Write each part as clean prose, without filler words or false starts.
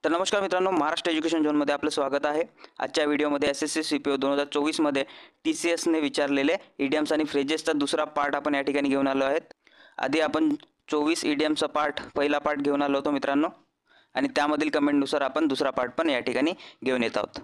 तर नमस्कार मित्रांनो, महाराष्ट्र एज्युकेशन झोनमध्ये आपलं स्वागत आहे। आजच्या व्हिडिओमध्ये एस-एस-सी CPO 2024 मध्ये TCSने विचारलेले इडियम्स आणि फ्रेजेसचा दुसरा पार्ट आपण या ठिकाणी घेऊन आलो आहेत। आधी आपण 24 इडियम्सचा पहिला पार्ट घेऊन आलो होतो मित्रांनो, आणि त्यामधील कमेंटनुसार आपण दुसरा पार्ट पण या ठिकाणी घेऊन येत आहोत।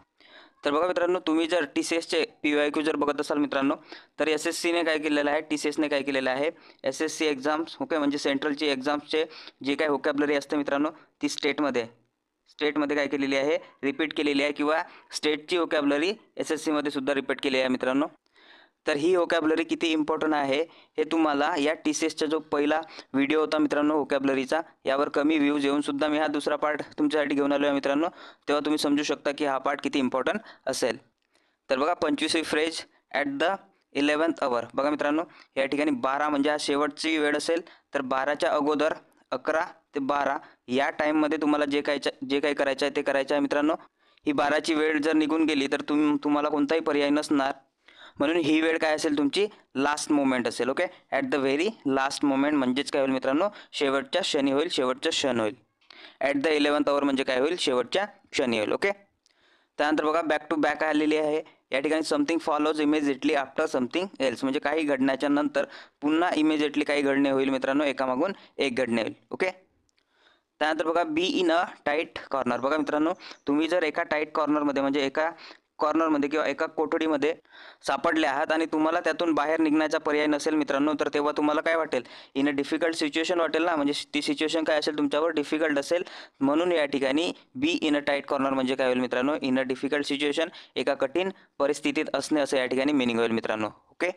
तर बघा मित्रांनो, तुम्ही जर TCSचे PYQ जर बघत असाल मित्रांनो, तर SSCने काय केलेलं आहे, TCSने काय केलेलं आहे, SSC एक्झाम्स ओके म्हणजे सेंट्रलची एक्झाम्सचे जे काही व्होकॅब्युलरी असते मित्रांनो, ती स्टेटमध्ये काय केलेली आहे, रिपीट केलेली आहे, किंवा स्टेटची व्होकॅब्युलरी SSCमध्ये सुद्धा रिपीट केली आहे मित्रांनो। तर ही व्होकॅब्युलरी किती इम्पॉर्टंट आहे हे तुम्हाला या TCSचा जो पहिला व्हिडिओ होता मित्रांनो व्होकॅब्युलरीचा, यावर कमी व्ह्यूज येऊन सुद्धा मी हा दुसरा पार्ट तुमच्यासाठी घेऊन आलो आहे मित्रांनो। तेव्हा तुम्ही समजू शकता की हा पार्ट किती इम्पॉर्टंट असेल। तर बघा, 25वी फ्रेज ॲट द 11th आवर। बघा मित्रांनो, या ठिकाणी 12 म्हणजे हा शेवटची वेळ असेल, तर 12च्या अगोदर 11 ते 12 या टाईममध्ये तुम्हाला जे काही करायचं आहे ते करायचं आहे मित्रांनो। ही 12ची वेळ जर निघून गेली तर तुम्हाला कोणताही पर्याय नसणार, म्हणून ही वेळ काय असेल, तुमची लास्ट मोमेंट असेल। Okay, at the very last moment म्हणजेच काय होईल मित्रांनो, शेवटच्या क्षणी होईल, शेवटचा क्षण होईल। ॲट द 11th आवर म्हणजे काय होईल, शेवटच्या क्षणी होईल। ओके, त्यानंतर बघा, बॅक टू बॅक आलेली आहे या ठिकाणी। Something follows immediately after something else, म्हणजे काही घडण्याच्या नंतर पुन्हा इमिजिएटली काही घडणे होईल मित्रांनो, एकामागून एक घडणे होईल। ओके, त्यानंतर बघा, be in a tight corner. बघा मित्रांनो, तुम्ही जर एका टाईट कॉर्नरमध्ये म्हणजे एका कॉर्नरमध्ये किंवा एका कोठडीमध्ये सापडले आहात आणि तुम्हाला त्यातून बाहेर निघण्याचा पर्याय नसेल मित्रांनो, तर तेव्हा तुम्हाला काय वाटेल, इन अ डिफिकल्ट सिच्युएशन वाटेल ना, म्हणजे ती सिच्युएशन काय असेल, तुमच्यावर डिफिकल्ट असेल। म्हणून या ठिकाणी be in a tight corner म्हणजे काय होईल मित्रांनो, इन अ डिफिकल्ट सिच्युएशन, एका कठीण परिस्थितीत असणे असं या ठिकाणी मिनिंग होईल मित्रांनो। ओके,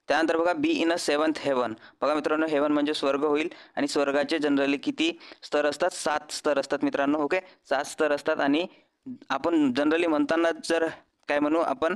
त्यानंतर बघा, be in a 7th haven. बघा मित्रांनो, हेवन म्हणजे स्वर्ग होईल, आणि स्वर्गाचे जनरली किती स्तर असतात, 7 स्तर असतात मित्रांनो। ओके, 7 स्तर असतात, आणि आपण जनरली म्हणताना जर काय म्हणू, आपण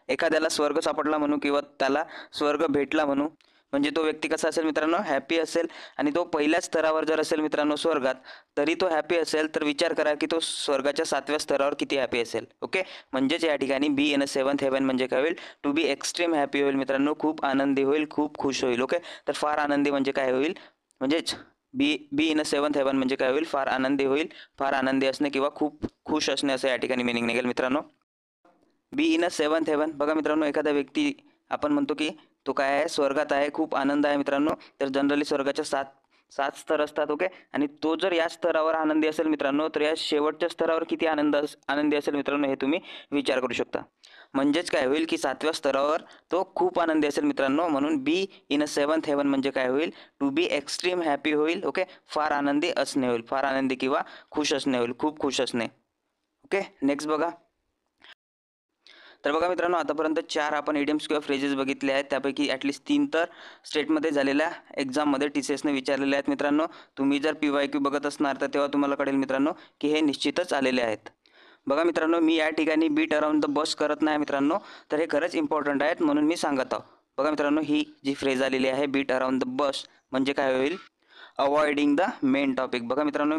एखाद्याला स्वर्ग सापडला म्हणू किंवा त्याला स्वर्ग भेटला म्हणू, म्हणजे तो व्यक्ती कसा असेल मित्रांनो, हॅपी असेल। आणि तो पहिल्याच स्तरावर जर असेल मित्रांनो स्वर्गात, तरी तो हॅपी असेल, तर विचार करा की तो स्वर्गाच्या 7व्या स्तरावर किती हॅपी असेल। ओके, म्हणजेच या ठिकाणी be in a 7th haven म्हणजे काय होईल, टू बी एक्स्ट्रीम हॅपी होईल मित्रांनो, खूप आनंदी होईल, खूप खुश होईल। ओके, तर फार आनंदी म्हणजे काय होईल, म्हणजेच बी be in a 7th haven म्हणजे काय होईल, फार आनंदी होईल, फार आनंदी असणे किंवा खूप खुश असणे असं या ठिकाणी मिनिंग निघेल मित्रांनो। Be in a 7th haven, बघा मित्रांनो, एखादा व्यक्ती आपण म्हणतो की तो काय आहे, स्वर्गात आहे, खूप आनंद आहे मित्रांनो। तर जनरली स्वर्गाच्या 7 स्तर असतात। ओके, आणि तो जर या स्तरावर आनंदी असेल मित्रांनो, तर या शेवटच्या स्तरावर किती आनंदी असेल मित्रांनो, हे तुम्ही विचार करू शकता। म्हणजेच काय होईल की 7व्या स्तरावर तो खूप आनंदी असेल मित्रांनो, म्हणून be in a 7th haven म्हणजे काय होईल, टू बी एक्स्ट्रीम हॅपी होईल। ओके, फार आनंदी असणे होईल, फार आनंदी किंवा खुश असणे होईल, खूप खुश असणे। ओके, नेक्स्ट बघा, तर बघा मित्रांनो, आतापर्यंत 4 आपण इडियम्स किंवा फ्रेजेस बघितले आहेत, त्यापैकी ॲटलिस्ट 3 तर स्टेटमध्ये झालेल्या एक्झाममध्ये TCSने विचारलेले आहेत मित्रांनो। तुम्ही जर PYQ बघत असणार तर तेव्हा तुम्हाला कळेल मित्रांनो की हे निश्चितच आलेले आहेत। बघा मित्रांनो, मी या ठिकाणी बीट अराउंड द बस करत नाही मित्रांनो, तर हे खरंच इम्पॉर्टंट आहेत म्हणून मी सांगत आहो। बघा मित्रांनो, ही जी फ्रेज आलेली आहे बीट अराउंड द बस म्हणजे काय होईल, अवॉइडिंग द मेन टॉपिक। बघा मित्रांनो,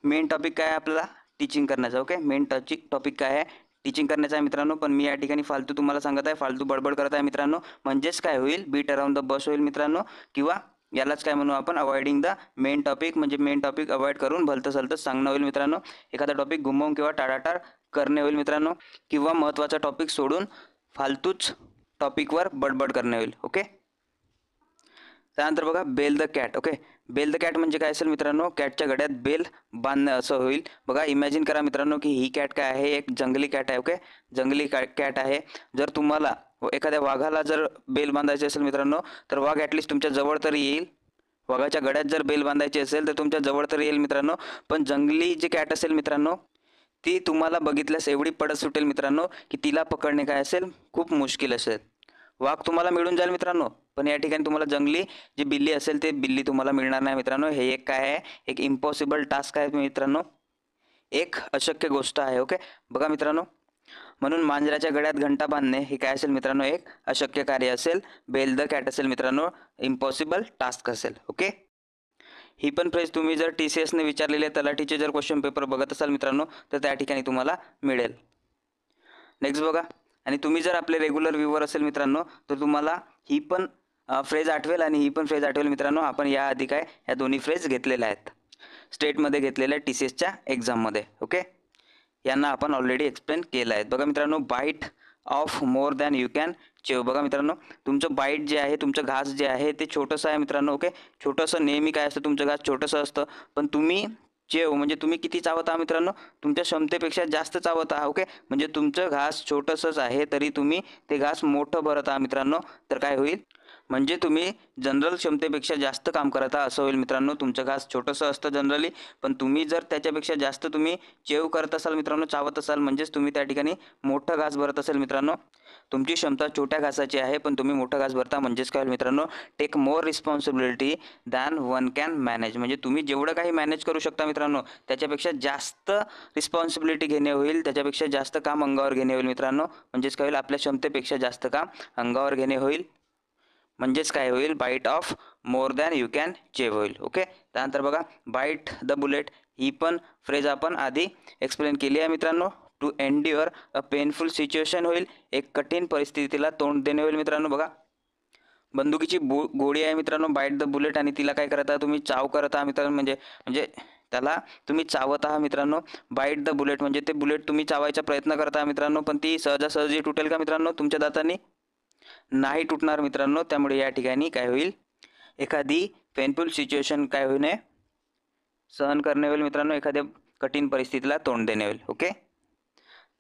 मेन टॉपिक काय आहे आपल्याला, टीचिंग करण्याचा। ओके, मेन टॉपिक काय आहे, टीचिंग करण्याचा आहे मित्रांनो, पण मी या ठिकाणी फालतू तुम्हाला सांगत आहे, फालतू बडबड करत आहे मित्रांनो। म्हणजेच काय होईल, बीट अराउंड द बस होईल मित्रांनो, किंवा यालाच काय म्हणू आपण, अवॉइडिंग द मेन टॉपिक, म्हणजे मेन टॉपिक अवॉइड करून भलतं सलतं सांगणं होईल मित्रांनो। एखादा टॉपिक घुमवून किंवा टाळाटाळ करणे होईल मित्रांनो, किंवा महत्त्वाचा टॉपिक सोडून फालतूच टॉपिकवर बडबड करणे होईल। ओके, त्यानंतर बघा, bell the cat. Okay, bell the cat म्हणजे काय असेल मित्रांनो, कॅटच्या गळ्यात बेल बांधणं असं होईल। बघा, इमॅजिन करा मित्रांनो की ही कॅट काय आहे, एक जंगली कॅट आहे। ओके, जंगली कॅट आहे। जर तुम्हाला एखाद्या वाघाला जर बेल बांधायची असेल मित्रांनो, तर वाघ ॲटलिस्ट तुमच्या जवळ तरी येईल। वाघाच्या गळ्यात जर बेल बांधायची असेल तर तुमच्या जवळ तरी येईल मित्रांनो, पण जंगली जी कॅट असेल मित्रांनो, ती तुम्हाला बघितल्यास एवढी पळत सुटेल मित्रांनो की तिला पकडणे काय असेल, खूप मुश्किल असेल। वाघ तुम्हाला मिळून जाईल मित्रांनो, पण या ठिकाणी तुम्हाला जंगली जी बिल्ली असेल ते बिल्ली तुम्हाला मिळणार नाही मित्रांनो। हे एक काय आहे, एक इम्पॉसिबल टास्क आहे मित्रांनो, एक अशक्य गोष्ट आहे। ओके, बघा मित्रांनो, म्हणून मांजराच्या गळ्यात घंटा बांधणे हे काय असेल मित्रांनो, एक अशक्य कार्य असेल। बेल द कॅट असेल मित्रांनो, इम्पॉसिबल टास्क असेल। ओके, ही पण फ्रेज तुम्ही जर TCSने विचारलेले तलाठीचे जर क्वेश्चन पेपर बघत असाल मित्रांनो, तर त्या ठिकाणी तुम्हाला मिळेल। नेक्स्ट बघा, आणि तुम्ही जर आपले रेग्युलर व्ह्यूवर असेल मित्रांनो, तर तुम्हाला ही पण फ्रेज आठवेल आणि ही पण फ्रेज आठवेल मित्रांनो। आपण याआधी काय या दोन्ही फ्रेज घेतलेल्या आहेत। स्टेटमध्ये घेतलेल्या TCSच्या एक्झाममध्ये. ओके, यांना आपण ऑलरेडी एक्सप्लेन केलं आहे. बघा मित्रांनो, bite of more than you can chew. बघा मित्रांनो, तुमचं बाईट जे आहे, तुमचं घास जे आहे ते छोटंसं आहे मित्रांनो. ओके, छोटंसं नेहमी काय असतं, तुमचं घास छोटंसं असतं, पण तुम्ही चेव म्हणजे तुम्ही किती चावत आहात मित्रांनो, तुमच्या क्षमतेपेक्षा जास्त चावत आहात. ओके, म्हणजे तुमचं घास छोटंसंच आहे तरी तुम्ही ते घास मोठं भरत आहात मित्रांनो. तर काय होईल, म्हणजे तुम्ही जनरल क्षमतेपेक्षा जास्त काम करत आहात असं होईल मित्रांनो. तुमचं घास छोटंसं असतं जनरली, पण तुम्ही जर त्याच्यापेक्षा जास्त तुम्ही चेव करत असाल मित्रांनो, चावत असाल, म्हणजेच तुम्ही त्या ठिकाणी मोठं घास भरत असेल मित्रांनो. तुमची क्षमता छोट्या घासाची आहे पण तुम्ही मोठं घास भरता, म्हणजेच काय होईल मित्रांनो, take more responsibility than one can manage. म्हणजे तुम्ही जेवढं काही मॅनेज करू शकता मित्रांनो, त्याच्यापेक्षा जास्त रिस्पॉन्सिबिलिटी घेणे होईल, त्याच्यापेक्षा जास्त काम अंगावर घेणे होईल मित्रांनो. म्हणजेच काय होईल, आपल्या क्षमतेपेक्षा जास्त काम अंगावर घेणे होईल, म्हणजेच काय होईल, bite of more than you can chew होईल. ओके, त्यानंतर बघा, बाईट द बुलेट ही पण फ्रेज आपण आधी एक्सप्लेन केली आहे मित्रांनो. टू एंड्युअर अ पेनफुल सिच्युएशन होईल, एक कठीण परिस्थितीला तोंड देणे होईल मित्रांनो. बघा, बंदुकीची गोळी आहे मित्रांनो, बाईट द बुलेट, आणि तिला काय करत आहात तुम्ही, चाव करत आहात मित्रांनो. म्हणजे त्याला तुम्ही चावत आहात मित्रांनो. बाईट द बुलेट म्हणजे ते बुलेट तुम्ही चावायचा प्रयत्न करत आहात मित्रांनो, पण ती सहजासहजी तुटेल का मित्रांनो तुमच्या दातांनी, नाही तुटणार मित्रांनो. त्यामुळे या ठिकाणी काय होईल, एखादी पेनफुल सिच्युएशन काय होणे, सहन करणे होईल मित्रांनो, एखाद्या कठीण परिस्थितीला तोंड देणे होईल. ओके,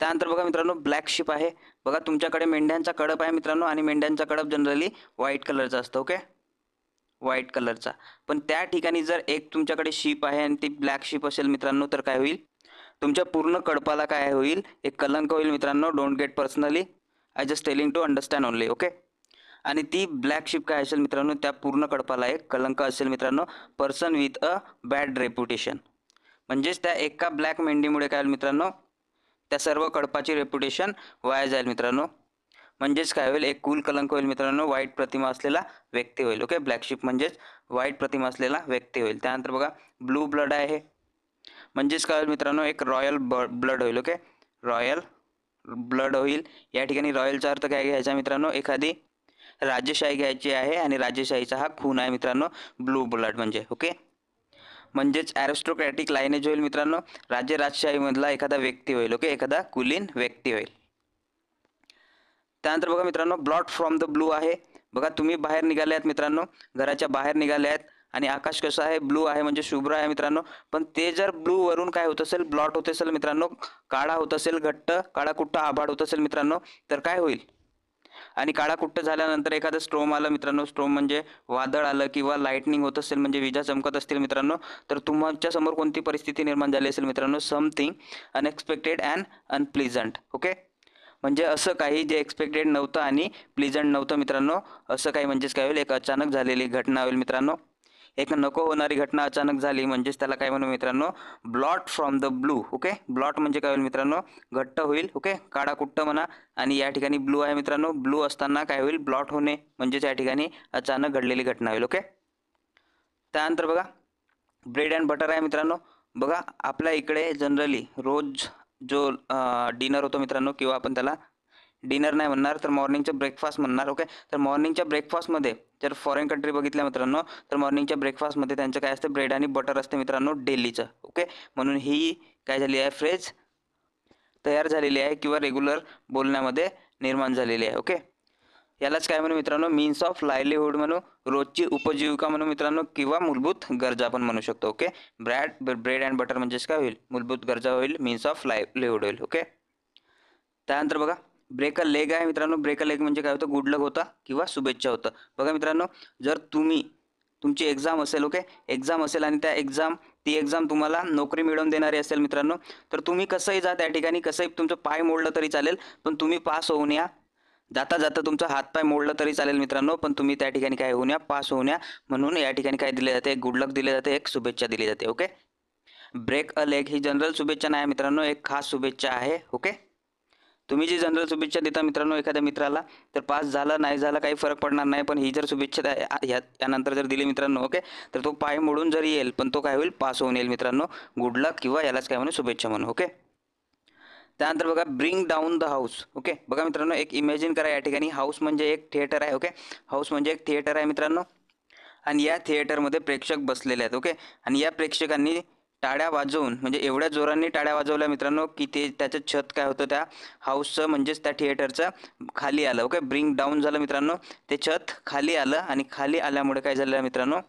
त्यानंतर बघा मित्रांनो, ब्लॅक शिप आहे. बघा, तुमच्याकडे मेंढ्यांचा कळप आहे मित्रांनो, आणि मेंढ्यांचा कळप जनरली व्हाईट कलरचा असतो. ओके, व्हाईट कलरचा, पण त्या ठिकाणी जर एक तुमच्याकडे शिप आहे आणि ती ब्लॅक शिप असेल मित्रांनो, तर काय होईल, तुमच्या पूर्ण कळपाला काय होईल, एक कलंक होईल मित्रांनो. Don't get personally, I just telling to understand only. Okay, आणि ती ब्लॅक शिप काय असेल मित्रांनो, त्या पूर्ण कळपाला एक कलंक असेल मित्रांनो, person with a bad reputation. म्हणजेच त्या एका ब्लॅक मेंढीमुळे काय होईल मित्रांनो, त्या सर्व कळपाची रेप्युटेशन वाया जाईल मित्रांनो. म्हणजेच काय होईल, एक कुल कलंक होईल मित्रांनो, वाईट प्रतिमा असलेला व्यक्ती होईल. ओके, ब्लॅक शिप म्हणजेच वाईट प्रतिमा असलेला व्यक्ती होईल. त्यानंतर बघा, ब्लू ब्लड आहे, म्हणजेच काय होईल मित्रांनो, एक रॉयल ब्लड होईल. ओके, रॉयल ब्लड होईल. या ठिकाणी रॉयलचा अर्थ काय घ्यायचा मित्रांनो, एखादी राजेशाही घ्यायची आहे, आणि राजेशाहीचा हा खून आहे मित्रांनो, ब्लू ब्लड म्हणजे. ओके, म्हणजेच ॲरिस्टोक्रॅटिक लाईनेज होईल मित्रांनो, राजेशाहीमधला एखादा व्यक्ती होईल. ओके, एखादा कुलीन व्यक्ती होईल. त्यानंतर बघा मित्रांनो, ब्लॉट फ्रॉम द ब्लू आहे. बघा, तुम्ही बाहेर निघाले आहेत मित्रांनो, घराच्या बाहेर निघाले आहेत, आणि आकाश कसं आहे, ब्लू आहे, म्हणजे शुभ्र आहे मित्रांनो. पण ते जर ब्लू वरून काय होत असेल, ब्लॉट होत असेल मित्रांनो, काळा होत असेल, घट्ट काळाकुट्ट आभाळ होत असेल मित्रांनो, तर काय होईल, आणि काळाकुट्ट झाल्यानंतर एखादं स्ट्रोम आलं मित्रांनो, स्ट्रोम म्हणजे वादळ आलं, किंवा लाईटनिंग होत असेल, म्हणजे विजा चमकत असतील मित्रांनो, तर तुमच्या समोर कोणती परिस्थिती निर्माण झाली असेल मित्रांनो, समथिंग अनएक्सपेक्टेड अँड अनप्लीजंट. ओके, म्हणजे असं काही जे एक्सपेक्टेड नव्हतं आणि प्लीजंट नव्हतं मित्रांनो, असं काही म्हणजेच काय होईल, एक अचानक झालेली घटना होईल मित्रांनो. एक नको होणारी घटना अचानक झाली, म्हणजेच त्याला काय म्हणू मित्रांनो, blot from the blue. Okay, blot म्हणजे काय होईल मित्रांनो, घट्ट होईल. ओके, काळाकुट्ट म्हणा, आणि या ठिकाणी ब्लू आहे मित्रांनो, ब्लू असताना काय होईल, ब्लॉट होणे, म्हणजेच या ठिकाणी अचानक घडलेली घटना होईल. ओके, त्यानंतर बघा, ब्रेड अँड बटर आहे मित्रांनो. बघा, आपल्या इकडे जनरली रोज जो डिनर होतो मित्रांनो, किंवा आपण त्याला डिनर नाही म्हणणार तर मॉर्निंगचं ब्रेकफास्ट म्हणणार. ओके, तर मॉर्निंगच्या ब्रेकफास्टमध्ये जर फॉरेन कंट्री बघितल्या मित्रांनो, तर मॉर्निंगच्या ब्रेकफास्टमध्ये त्यांचं काय असतं, ब्रेड आणि बटर असते मित्रांनो, डेलीचं. ओके, म्हणून ही काय झाली आहे, फ्रेज तयार झालेली आहे, किंवा रेग्युलर बोलण्यामध्ये निर्माण झालेली आहे. ओके, यालाच काय म्हणू मित्रांनो, मीन्स ऑफ लाईव्हलीहूड म्हणू, रोजची उपजीविका म्हणू मित्रांनो, किंवा मूलभूत गरजा आपण म्हणू शकतो. ओके, ब्रेड अँड बटर म्हणजेच काय होईल, मूलभूत गरजा होईल, मीन्स ऑफ लाईव्हलीहूड होईल. ओके, त्यानंतर बघा, ब्रेक अ लेग आहे मित्रांनो. ब्रेक अ लेग म्हणजे काय होतं, गुड लक होता, किंवा शुभेच्छा होतं. बघा मित्रांनो, जर तुमची एक्झाम असेल, ओके, एक्झाम असेल, आणि ती एक्झाम तुम्हाला नोकरी मिळवून देणारी असेल मित्रांनो, तर तुम्ही कसंही जा, त्या ठिकाणी कसंही तुमचं पाय मोडलं तरी चालेल, पण तुम्ही पास होऊन या. जाता जाता तुमचा हातपाय मोडलं तरी चालेल मित्रांनो, पण तुम्ही त्या ठिकाणी काय होऊन या, पास होऊन या. म्हणून या ठिकाणी काय दिले जाते, एक गुड लक दिले जाते, एक शुभेच्छा दिली जाते. ओके, ब्रेक अ लेग ही जनरल शुभेच्छा नाही मित्रांनो, एक खास शुभेच्छा आहे. ओके, तुम्ही जी जनरल शुभेच्छा देता मित्रांनो एखाद्या मित्राला, तर पास झालं नाही झालं काही फरक पडणार नाही, पण ही जर शुभेच्छा यानंतर जर दिली मित्रांनो, ओके, तर तो पाय मोडून जरी येईल, पण तो काय होईल, पास होऊन येईल मित्रांनो, गुड लक, किंवा यालाच काय म्हणू, शुभेच्छा म्हणू. ओके, त्यानंतर बघा, bring down the house. Okay, बघा मित्रांनो, एक इमॅजिन करा, या ठिकाणी हाऊस म्हणजे एक थिएटर आहे. ओके, हाऊस म्हणजे एक थिएटर आहे मित्रांनो, आणि या थिएटरमध्ये प्रेक्षक बसलेले आहेत. ओके, आणि या प्रेक्षकांनी टाळ्या वाजवून म्हणजे एवढ्या जोराने टाळ्या वाजवल्या मित्रांनो की ते त्याचं छत काय होतं त्या हाऊसचं म्हणजेच त्या थिएटरचं खाली आलं. ओके, ब्रिंग डाऊन झालं मित्रांनो, ते छत खाली आलं आणि खाली आल्यामुळे काय झालं मित्रांनो,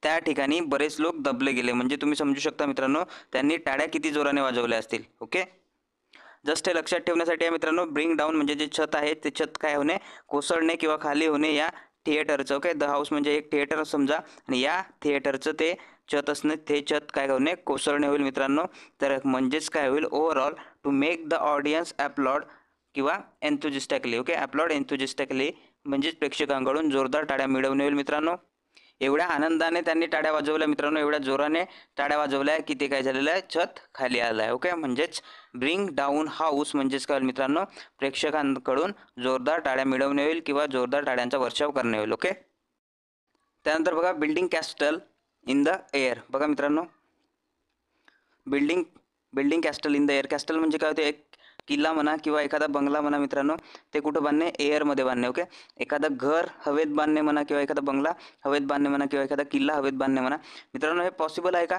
त्या ठिकाणी बरेच लोक दबले गेले. म्हणजे तुम्ही समजू शकता मित्रांनो त्यांनी टाळ्या किती जोराने वाजवल्या असतील. ओके, जस्ट हे लक्षात ठेवण्यासाठी आहे मित्रांनो, ब्रिंग डाऊन म्हणजे जे छत आहे ते छत काय होणे, कोसळणे किंवा खाली होणे या थिएटरचं. ओके, द हाऊस म्हणजे एक थिएटर समजा आणि या थिएटरचं ते छत असणे, ते छत काय होणे, कोसळणे होईल मित्रांनो. तर म्हणजेच काय होईल, overall to make the audience applaud किंवा एन्थुजिस्टिकली. ओके, अपलॉड एन्थुजिस्टिकली म्हणजेच प्रेक्षकांकडून जोरदार टाळ्या मिळवणे होईल मित्रांनो. एवढ्या आनंदाने त्यांनी टाळ्या वाजवल्या मित्रांनो, एवढ्या जोराने टाळ्या वाजवल्या की ते काय झालेलं आहे, छत खाली आलं आहे. ओके, म्हणजेच ब्रिंग डाऊन हाऊस म्हणजेच काय मित्रांनो, प्रेक्षकांकडून जोरदार टाळ्या मिळवणे होईल किंवा जोरदार टाळ्यांचा वर्षाव करणे होईल. ओके, त्यानंतर बघा building castle in the air. बघा मित्रांनो, building castle in the air. Castle म्हणजे काय होते, एक किल्ला म्हणा किंवा एखादा बंगला म्हणा मित्रांनो, ते कुठं बांधणे, एअरमध्ये बांधणे. ओके, एखादं घर हवेत बांधणे म्हणा किंवा एखादा बंगला हवेत बांधणे म्हणा किंवा एखादा किल्ला हवेत बांधणे म्हणा मित्रांनो, हे पॉसिबल आहे का?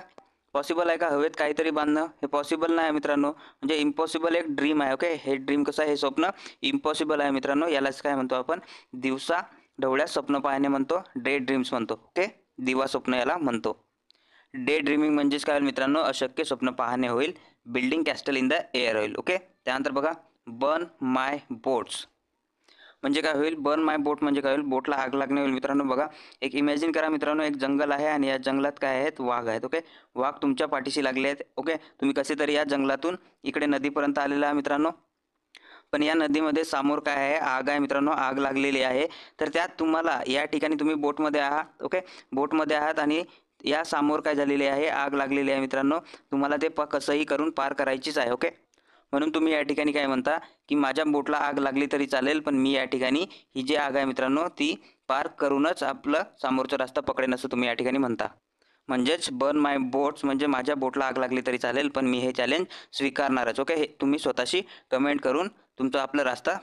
पॉसिबल आहे का हवेत काहीतरी बांधणं? हे पॉसिबल नाही आहे मित्रांनो, म्हणजे इम्पॉसिबल एक ड्रीम आहे. ओके, हे ड्रीम कसं आहे, हे स्वप्न इम्पॉसिबल आहे मित्रांनो. यालाच काय म्हणतो आपण, दिवसा ढवळ्या स्वप्न पाहणे म्हणतो, डे ड्रीम्स म्हणतो. ओके, दिवा स्वप्न याला म्हणतो. डे ड्रीमिंग म्हणजेच काय मित्रांनो, अशक्य स्वप्न पाहणे होईल. Building castle in the air होईल. ओके, त्यानंतर बघा बर्न माय बोट्स म्हणजे काय होईल, बर्न माय बोट म्हणजे काय होईल, बोटला आग लागणे होईल मित्रांनो. बघा एक इमॅजिन करा मित्रांनो, एक जंगल आहे आणि या जंगलात काय आहेत, वाघ आहेत. ओके, वाघ तुमच्या पाठीशी लागले आहेत. ओके, तुम्ही कसे तरी या जंगलातून इकडे नदीपर्यंत आलेला आहे मित्रांनो, पण या नदीमध्ये समोर काय आहे, आग आहे मित्रांनो, आग लागलेली आहे. तर त्यात तुम्हाला या ठिकाणी तुम्ही बोटमध्ये आहात. ओके, बोटमध्ये आहात आणि या समोर काय झालेली आहे, आग लागलेली आहे मित्रांनो. तुम्हाला ते कसंही करून पार करायचीच आहे. ओके, म्हणून तुम्ही या ठिकाणी काय म्हणता की माझ्या बोटला आग लागली तरी चालेल, पण मी या ठिकाणी ही जी आग आहे मित्रांनो ती पार करूनच आपलं समोरचा रस्ता पकडेन, असं तुम्ही या ठिकाणी म्हणता. म्हणजेच बर्न माय बोट्स म्हणजे माझ्या बोटला आग लागली तरी चालेल, पण मी हे चॅलेंज स्वीकारणारच. ओके, हे तुम्ही स्वतःशी कमेंट करून तुमचा आपला रस्ता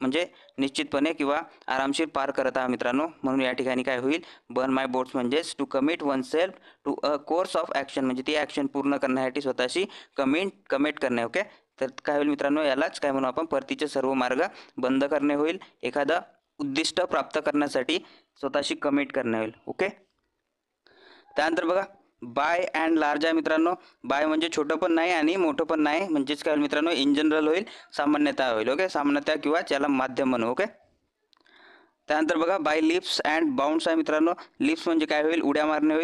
म्हणजे निश्चितपणे किंवा आरामशीर पार करत आहात मित्रांनो. म्हणून या ठिकाणी काय होईल, बर्न माय बोट्स म्हणजेच to commit one self to a course of action, म्हणजे ती ॲक्शन पूर्ण करण्यासाठी स्वतःशी कमिट करणे. ओके, तर काय होईल मित्रांनो, यालाच काय म्हणू आपण, परतीचे सर्व मार्ग बंद करणे होईल. एखादा उद्दिष्ट प्राप्त करण्यासाठी स्वतःशी कमिट करणे होईल. ओके, त्यानंतर बघा बाय अँड लार्ज आहे मित्रांनो. बाय म्हणजे छोटं पण नाही आणि मोठं पण नाही, म्हणजेच काय होईल मित्रांनो, इन जनरल होईल, सामान्यतः होईल. ओके, सामान्यतः किंवा ज्याला माध्यम म्हणू. ओके, त्यानंतर बघा बाय लिप्स अँड बाउंड्स आहे मित्रांनो. लिप्स म्हणजे काय होईल, उड्या मारणे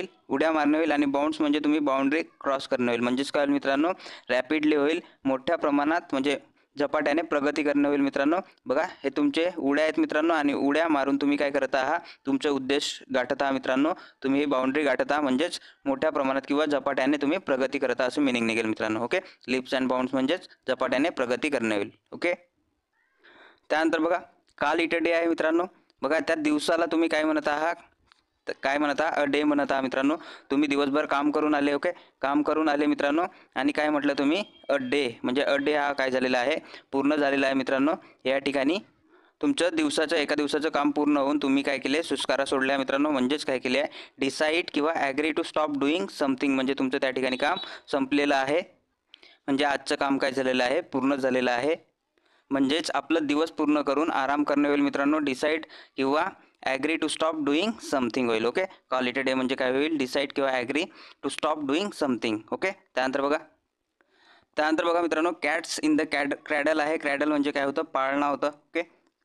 होईल आणि बाउंड्स म्हणजे तुम्ही बाउंड्री क्रॉस करणे होईल. म्हणजेच काय होईल मित्रांनो, रॅपिडली होईल, मोठ्या प्रमाणात म्हणजे झपाट्याने प्रगती करणे होईल मित्रांनो. बघा हे तुमचे उड्या आहेत मित्रांनो आणि उड्या मारून तुम्ही काय करत आहात, तुमचे उद्देश गाठत आहात मित्रांनो. तुम्ही ही बाउंड्री गाठत आहात म्हणजेच मोठ्या प्रमाणात किंवा झपाट्याने तुम्ही प्रगती करत आहात असं मिनिंग निघेल मित्रांनो. ओके, लिप्स अँड बाउंड्स म्हणजेच झपाट्याने प्रगती करणे होईल. ओके, त्यानंतर बघा काल इट डे आहे मित्रांनो. बघा त्या दिवसाला तुम्ही काय म्हणत आहात, काय म्हणत आहात, अ डे म्हणत आहात मित्रांनो. तुम्ही दिवसभर काम करून आले. ओके, काम करून आले मित्रांनो आणि काय म्हटलं तुम्ही, अ डे म्हणजे अ डे हा काय झालेला आहे, पूर्ण झालेला आहे मित्रांनो. या ठिकाणी तुमचं एका दिवसाचं काम पूर्ण होऊन तुम्ही काय केले, सुस्कारा सोडल्या मित्रांनो. म्हणजेच काय केले आहे, डिसाईड किंवा agree to stop doing something म्हणजे तुमचं त्या ठिकाणी काम संपलेलं आहे. म्हणजे आजचं काम काय झालेलं आहे, पूर्ण झालेलं आहे. म्हणजेच आपलं दिवस पूर्ण करून आराम करणे होईल मित्रांनो. डिसाईड किंवा agree to stop doing something होईल. Okay, call it a day म्हणजे काय होईल, डिसाईड किंवा agree to stop doing something. Okay, त्यानंतर बघा मित्रांनो कॅट्स इन द क्रॅडल आहे. क्रॅडल म्हणजे काय होतं, पाळणा होतं. ओके,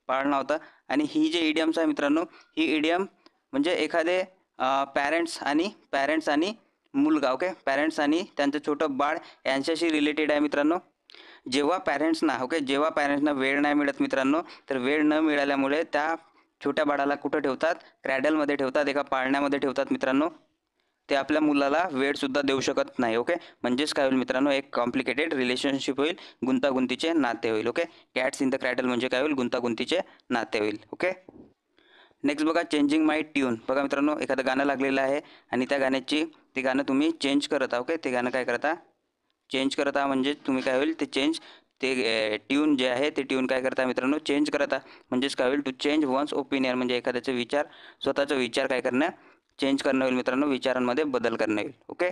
पाळणा होता. आणि ही जे इडियम्स आहे मित्रांनो, ही इडियम म्हणजे एखादे पॅरेंट्स आणि मुलगा. ओके, पॅरेंट्स आणि त्यांचं छोटं बाळ यांच्याशी रिलेटेड आहे मित्रांनो. जेव्हा पॅरेंट्सना वेळ नाही मिळत मित्रांनो, तर वेळ न मिळाल्यामुळे त्या छोट्या बाळाला कुठं ठेवतात, क्रॅडलमध्ये ठेवतात, एका पाळण्यामध्ये ठेवतात मित्रांनो. ते आपल्या मुलाला वेळसुद्धा देऊ शकत नाही. ओके, म्हणजेच काय होईल मित्रांनो, एक कॉम्प्लिकेटेड रिलेशनशिप होईल, गुंतागुंतीचे नाते होईल. Okay, cats in the cradle म्हणजे काय होईल, गुंतागुंतीचे नाते होईल. ओके, नेक्स्ट बघा चेंजिंग माय ट्यून. बघा मित्रांनो, एखादं गाणं लागलेलं आहे आणि ते गाणं तुम्ही चेंज करत आहात. ओके, ते गाणं काय करता, चेंज करत आहात. म्हणजे तुम्ही काय होईल, ट्यून जे आहे ते ट्यून काय करता मित्रांनो, चेंज करता. म्हणजेच काय होईल, टू चेंज वन्स ओपिनियन म्हणजे एखाद्याचे स्वतःचा विचार काय करणं, चेंज करणं होईल मित्रांनो, विचारांमध्ये बदल करणं होईल. ओके,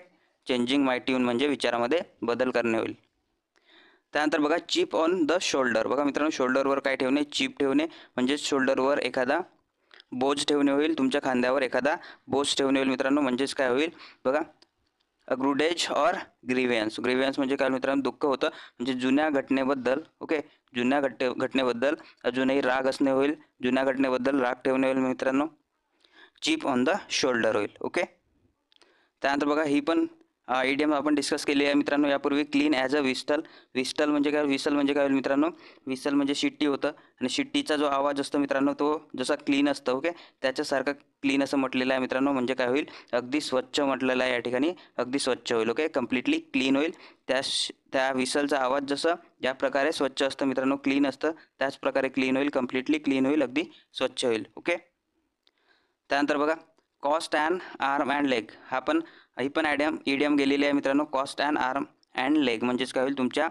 चेंजिंग माय ट्यून म्हणजे विचारामध्ये बदल करणे होईल. त्यानंतर बघा चिप ऑन द शोल्डर. बघा मित्रांनो, शोल्डरवर काय ठेवणे, चिप ठेवणे म्हणजेच शोल्डरवर एखादा बोज ठेवणे होईल, तुमच्या खांद्यावर एखादा बोज ठेवणे होईल मित्रांनो. म्हणजेच काय होईल बघा, अ ग्रुडेज ऑर ग्रीव्हन्स. ग्रीव्हन्स म्हणजे काय मित्रांनो, दुःख होतं म्हणजे जुन्या घटनेबद्दल. ओके, जुन्या घटनेबद्दल अजूनही राग असणे होईल, जुन्या घटनेबद्दल राग ठेवणे होईल मित्रांनो. चिप ऑन द शोल्डर होईल. ओके, त्यानंतर बघा ही पण इडियम आपण डिस्कस केली आहे मित्रांनो यापूर्वी. Clean as a विस्टल. विस्टल म्हणजे काय, विसल म्हणजे काय होईल मित्रांनो, विसल म्हणजे शिट्टी होतं आणि शिट्टीचा जो आवाज असतो मित्रांनो तो जसा क्लीन असतं. ओके, त्याच्यासारखं क्लीन असं म्हटलेलं आहे मित्रांनो. म्हणजे काय होईल, अगदी स्वच्छ म्हटलेलं आहे या ठिकाणी, अगदी स्वच्छ होईल. ओके, कम्प्लिटली क्लीन होईल. त्या विसलचा आवाज जसं ज्या प्रकारे स्वच्छ असतं मित्रांनो, क्लीन असतं, त्याच प्रकारे क्लीन होईल, कम्प्लिटली क्लीन होईल, अगदी स्वच्छ होईल. ओके, त्यानंतर बघा cost and arm and leg. ही पण इडियम गेलेली आहे मित्रांनो. Cost and arm and leg म्हणजेच काय होईल, तुमच्या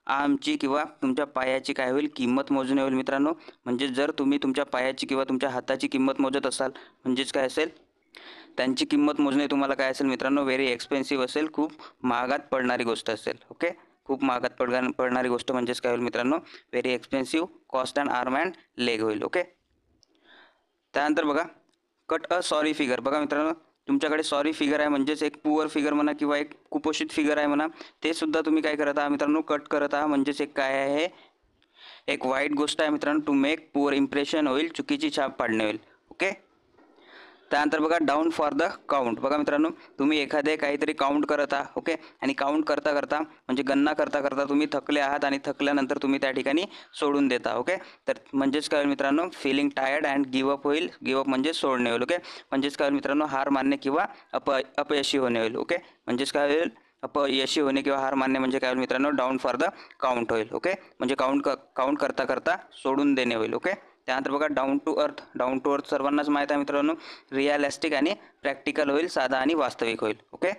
आर्मची किंवा तुमच्या पायाची काय होईल, किंमत मोजणे होईल मित्रांनो. म्हणजे जर तुम्ही तुमच्या पायाची किंवा तुमच्या हाताची किंमत मोजत असाल म्हणजेच काय असेल, त्यांची किंमत मोजणे तुम्हाला काय असेल मित्रांनो, व्हेरी एक्सपेन्सिव्ह असेल, खूप महागात पडणारी गोष्ट असेल. ओके, खूप महागात पडणारी गोष्ट म्हणजेच काय होईल मित्रांनो, very expensive. Cost and arm and leg होईल. ओके, त्यानंतर बघा कट अ सॉरी फिगर. बघा मित्रांनो, तुमच्याकडे सॉरी फिगर आहे म्हणजेच एक पुअर फिगर म्हणा किंवा एक कुपोषित फिगर आहे म्हणा, ते सुद्धा तुम्ही काय करत आहात मित्रांनो, कट करत आहात. म्हणजेच एक काय आहे, एक वाईट गोष्ट आहे मित्रांनो. टू मेक पुअर इम्प्रेशन होईल, चुकीची छाप पाडणे होईल. ओके, त्यानंतर बघा डाऊन फॉर द काउंट. बघा मित्रांनो, तुम्ही एखादे काहीतरी काउंट करत आहात. ओके, आणि काउंट करता करता म्हणजे गणना करता करता तुम्ही थकले आहात आणि थकल्यानंतर तुम्ही त्या ठिकाणी सोडून देता. ओके, तर म्हणजेच काय होईल मित्रांनो, फिलिंग टायर्ड अँड गिवअप होईल. गिवअप म्हणजे सोडणे होईल. ओके, म्हणजेच काय होईल मित्रांनो, हार मानणे किंवा अपयशी होणे होईल. ओके, म्हणजेच काय होईल, अपयशी होणे किंवा हार मानणे म्हणजे काय होईल मित्रांनो, डाऊन फॉर द काउंट होईल. ओके, म्हणजे काउंट करता करता सोडून देणे होईल. ओके, त्यानंतर बघा down to earth. Down to earth सर्वांनाच माहीत आहे मित्रांनो, रिअलिस्टिक आणि प्रॅक्टिकल होईल, साधा आणि वास्तविक होईल. ओके,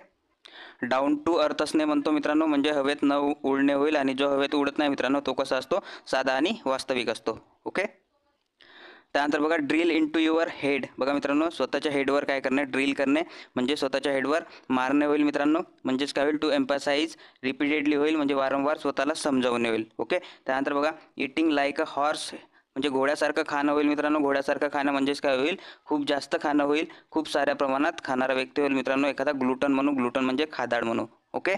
डाऊन टू अर्थ असणे म्हणतो मित्रांनो, म्हणजे हवेत न उडणे होईल. आणि जो हवेत उडत नाही मित्रांनो तो कसा असतो, साधा आणि वास्तविक असतो. ओके, त्यानंतर बघा drill into your head. बघा मित्रांनो, स्वतःच्या हेडवर काय करणे, ड्रिल करणे म्हणजे स्वतःच्या हेडवर मारणे होईल मित्रांनो. म्हणजेच काय होईल, टू एम्फासाइज रिपीटेडली होईल, म्हणजे वारंवार स्वतःला समजावणे होईल. ओके, त्यानंतर बघा इटिंग लाईक अ हॉर्स म्हणजे घोड्यासारखं खाणं होईल मित्रांनो. घोड्यासारखं खाणं म्हणजेच काय होईल, खूप जास्त खाणं होईल, खूप साऱ्या प्रमाणात खाणारा व्यक्ती होईल मित्रांनो. एखादा ग्लुटन म्हणू, ग्लुटन म्हणजे खादाड म्हणू. ओके,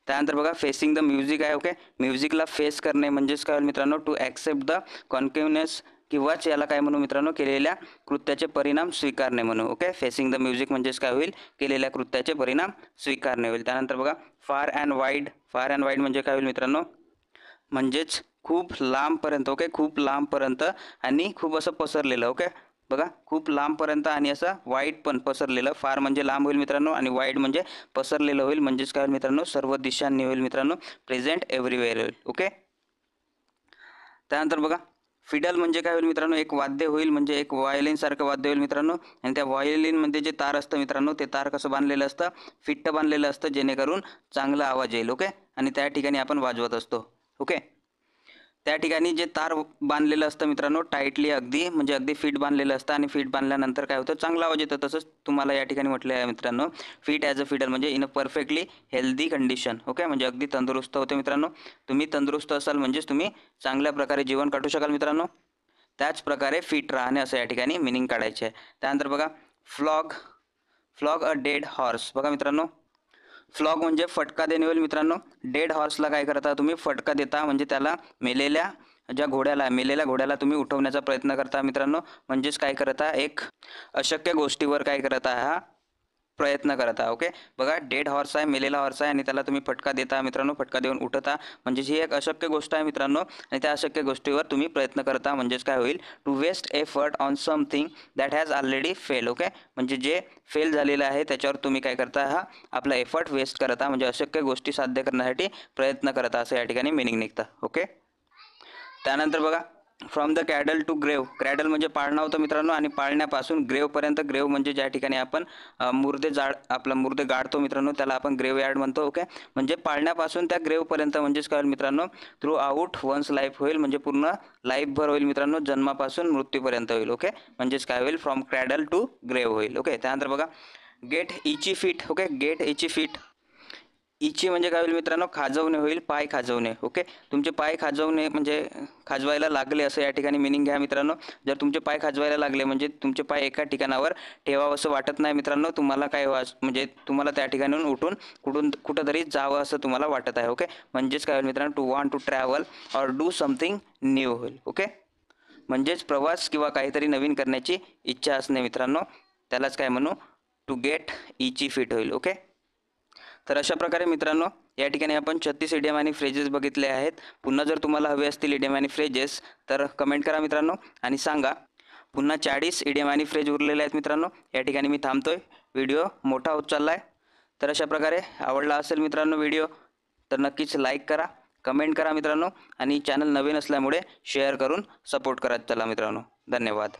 त्यानंतर बघा फेसिंग द म्युझिक आहे. ओके, म्युझिकला फेस करणे म्हणजेच काय होईल मित्रांनो, टू ॲक्सेप्ट द कॉन्क्युनेस किंवाच याला काय म्हणू मित्रांनो, केलेल्या कृत्याचे परिणाम स्वीकारणे म्हणू. ओके, फेसिंग द म्युझिक म्हणजेच काय होईल, केलेल्या कृत्याचे परिणाम स्वीकारणे होईल. त्यानंतर बघा फार अँड वाईड. फार अँड वाईड म्हणजे काय होईल मित्रांनो, म्हणजेच खूप लांबपर्यंत. ओके, खूप लांबपर्यंत आणि खूप असं पसरलेलं. ओके, बघा खूप लांबपर्यंत आणि असं वाईड पण पसरलेलं. फार म्हणजे लांब होईल मित्रांनो आणि वाईड म्हणजे पसरलेलं होईल. म्हणजेच काय होईल मित्रांनो, सर्व दिशांनी होईल मित्रांनो, प्रेझेंट एव्हरीवेअर होईल. ओके, त्यानंतर बघा फिडल म्हणजे काय होईल मित्रांनो, एक वाद्य होईल, म्हणजे एक व्हायोलिन सारखं वाद्य होईल मित्रांनो. आणि त्या व्हायोलिनमध्ये जे तार असतं मित्रांनो, ते तार कसं बांधलेलं असतं, फिट्ट बांधलेलं असतं, जेणेकरून चांगला आवाज येईल. ओके, आणि त्या ठिकाणी आपण वाजवत असतो. ओके, त्या ठिकाणी जे तार बांधलेलं असतं मित्रांनो, टाईटली अगदी म्हणजे अगदी फिट बांधलेलं असतं. आणि फिट बांधल्यानंतर काय होतं, चांगला आवाज येतो. तसंच तुम्हाला या ठिकाणी म्हटलं आहे मित्रांनो, फिट ॲज अ फिडल म्हणजे in a perfectly healthy condition. Okay, म्हणजे अगदी तंदुरुस्त होते मित्रांनो. तुम्ही तंदुरुस्त असाल म्हणजेच तुम्ही चांगल्या प्रकारे जीवन काढू शकाल मित्रांनो. त्याच प्रकारे फिट राहणे असं या ठिकाणी मिनिंग काढायचे आहे. त्यानंतर बघा फ्लॉग अ डेड हॉर्स. बघा मित्रांनो, फ्लॉग म्हणजे फटका देणे होईल मित्रांनो. डेड हॉर्सला काय करता तुम्ही, फटका देता, म्हणजे त्याला मेलेल्या मेलेल्या घोड्याला तुम्ही उठवण्याचा प्रयत्न करता मित्रांनो. म्हणजेच काय करता, एक अशक्य गोष्टीवर काय करता, हा प्रयत्न करता. ओके, बघा डेड हॉर्स आहे, मेलेला हॉर्स आहे, आणि त्याला तुम्ही फटका देता मित्रांनो, फटका देऊन उठता. म्हणजेच ही एक अशक्य गोष्ट आहे मित्रांनो, आणि त्या अशक्य गोष्टीवर तुम्ही प्रयत्न करता. म्हणजेच काय होईल, to waste effort on something that has already fail. Okay, म्हणजे जे फेल झालेलं आहे त्याच्यावर तुम्ही काय करता, हा आपला एफर्ट वेस्ट करता, म्हणजे अशक्य गोष्टी साध्य करण्यासाठी प्रयत्न करता, असं या ठिकाणी मिनिंग निघतं. ओके, त्यानंतर बघा फ्रॉम द क्रॅडल टू ग्रेव. क्रॅडल म्हणजे पाळणा होतं मित्रांनो, आणि पाळण्यापासून ग्रेवपर्यंत. ग्रेव म्हणजे ज्या ठिकाणी आपण मुर्दे गाडतो मित्रांनो, त्याला आपण ग्रेव यार्ड म्हणतो. ओके, म्हणजे पाळण्यापासून त्या ग्रेवपर्यंत म्हणजेच काय होईल मित्रांनो, थ्रू आउट वन्स लाईफ होईल, म्हणजे पूर्ण लाईफभर होईल मित्रांनो, जन्मापासून मृत्यूपर्यंत होईल. ओके, म्हणजेच काय होईल, फ्रॉम क्रॅडल टू ग्रेव होईल. ओके, त्यानंतर बघा get itchy feet. Okay, get itchy feet. Itchy म्हणजे काय होईल मित्रांनो, खाजवणे होईल, पाय खाजवणे. ओके, तुमचे पाय खाजवणे म्हणजे खाजवायला लागले असं या ठिकाणी मिनिंग घ्या मित्रांनो. जर तुमचे पाय खाजवायला लागले म्हणजे तुमचे पाय एका ठिकाणावर ठेवावं असं वाटत नाही मित्रांनो. तुम्हाला काय म्हणजे तुम्हाला त्या ठिकाणाहून उठून कुठंतरी जावं असं तुम्हाला वाटत आहे. ओके, म्हणजेच काय होईल मित्रांनो, to want to travel or do something new होईल. ओके, म्हणजेच प्रवास किंवा काहीतरी नवीन करण्याची इच्छा असणे मित्रांनो, त्यालाच काय म्हणू, टू गेट इची फीट होईल. ओके, तर अशा प्रकारे मित्रांनो या ठिकाणी आपण 36 इडियम आणि फ्रेजेस बघितले आहेत. पुन्हा जर तुम्हाला हवे असतील इडियम आणि फ्रेजेस तर कमेंट करा मित्रांनो आणि सांगा. पुन्हा 40 इडियम आणि फ्रेज उरलेले आहेत मित्रांनो. या ठिकाणी मी थांबतोय, व्हिडिओ मोठा होत चालला आहे. तर अशा प्रकारे आवडला असेल मित्रांनो व्हिडिओ तर नक्कीच लाईक करा, कमेंट करा मित्रांनो आणि चॅनल नवीन असल्यामुळे शेअर करून सपोर्ट करत चला मित्रांनो. धन्यवाद.